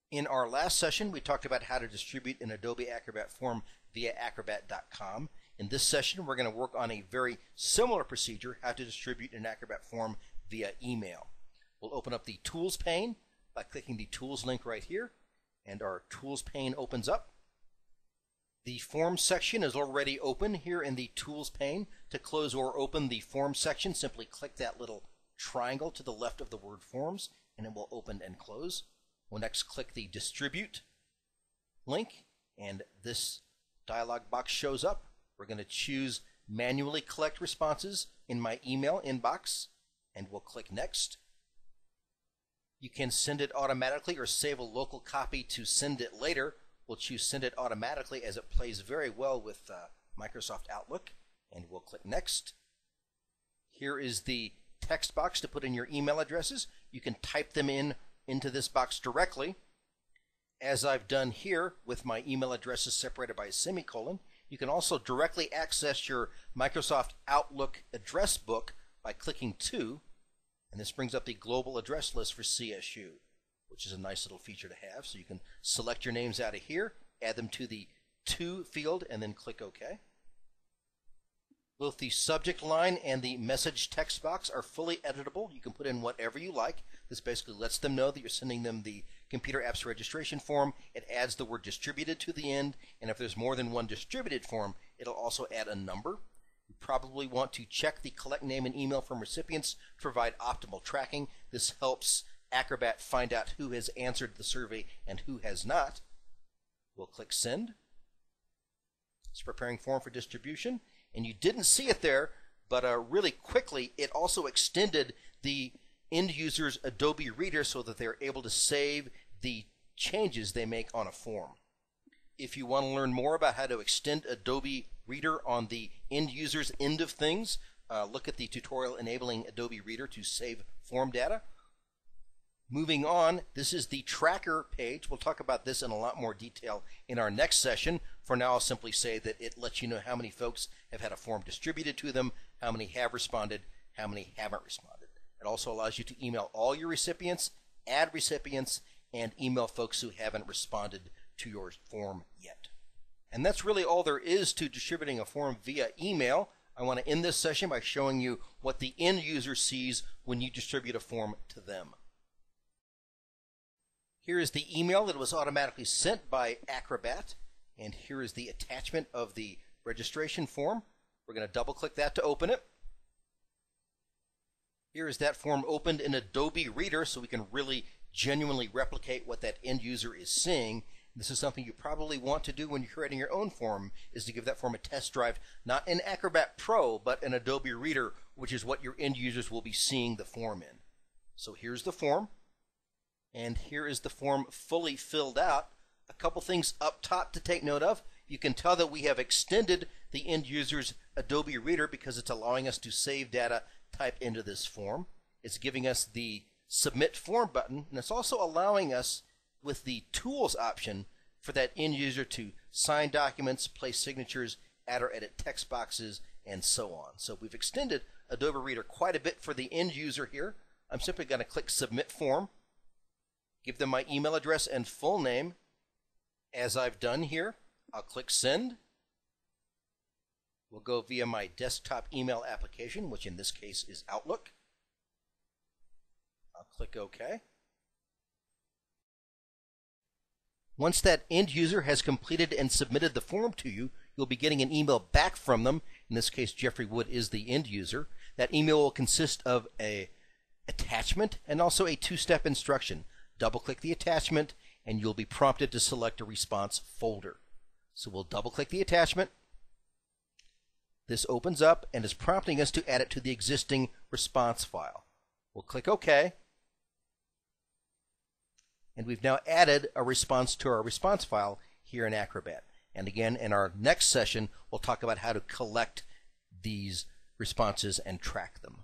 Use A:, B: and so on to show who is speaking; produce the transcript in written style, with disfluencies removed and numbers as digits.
A: In our last session, we talked about how to distribute an Adobe Acrobat form via acrobat.com. In this session, we're going to work on a very similar procedure, how to distribute an Acrobat form via email. We'll open up the Tools pane by clicking the Tools link right here, and our Tools pane opens up. The Forms section is already open here in the Tools pane. To close or open the Forms section, simply click that little triangle to the left of the word Forms, and it will open and close. We'll next click the Distribute link, and this dialog box shows up. We're going to choose Manually Collect Responses in my email inbox, and we'll click Next. You can send it automatically or save a local copy to send it later. We'll choose Send It Automatically as it plays very well with Microsoft Outlook, and we'll click Next. Here is the text box to put in your email addresses. You can type them into this box directly, as I've done here with my email addresses separated by a semicolon. You can also directly access your Microsoft Outlook address book by clicking To, and this brings up the global address list for CSU, which is a nice little feature to have. So you can select your names out of here, add them to the To field, and then click OK. Both the subject line and the message text box are fully editable. You can put in whatever you like. This basically lets them know that you're sending them the Computer Apps Registration form. It adds the word distributed to the end, and if there's more than one distributed form, it'll also add a number. You probably want to check the collect name and email from recipients to provide optimal tracking. This helps Acrobat find out who has answered the survey and who has not. We'll click Send. It's preparing form for distribution. And you didn't see it there, but really quickly it also extended the end user's Adobe Reader so that they're able to save the changes they make on a form. If you want to learn more about how to extend Adobe Reader on the end user's end of things, look at the tutorial enabling Adobe Reader to save form data. Moving on, this is the tracker page. We'll talk about this in a lot more detail in our next session. For now, I'll simply say that it lets you know how many folks have had a form distributed to them, how many have responded, how many haven't responded. It also allows you to email all your recipients, add recipients, and email folks who haven't responded to your form yet. And that's really all there is to distributing a form via email. I want to end this session by showing you what the end user sees when you distribute a form to them. Here is the email that was automatically sent by Acrobat, and here is the attachment of the registration form. We're going to double click that to open it. Here is that form opened in Adobe Reader, so we can really genuinely replicate what that end user is seeing. This is something you probably want to do when you're creating your own form, is to give that form a test drive, not in Acrobat Pro, but in Adobe Reader, which is what your end users will be seeing the form in. So here's the form. And here is the form fully filled out. A couple things up top to take note of. You can tell that we have extended the end user's Adobe Reader because it's allowing us to save data typed into this form. It's giving us the Submit Form button, and it's also allowing us with the Tools option for that end user to sign documents, place signatures, add or edit text boxes, and so on. So we've extended Adobe Reader quite a bit for the end user here. I'm simply going to click Submit Form. Give them my email address and full name, as I've done here. I'll click Send. We'll go via my desktop email application, which in this case is Outlook. I'll click OK. Once that end user has completed and submitted the form to you, you'll be getting an email back from them. In this case, Jeffrey Wood is the end user. That email will consist of an attachment and also a two-step instruction. Double-click the attachment, and you'll be prompted to select a response folder. So we'll double-click the attachment. This opens up and is prompting us to add it to the existing response file. We'll click OK. And we've now added a response to our response file here in Acrobat. And again, in our next session, we'll talk about how to collect these responses and track them.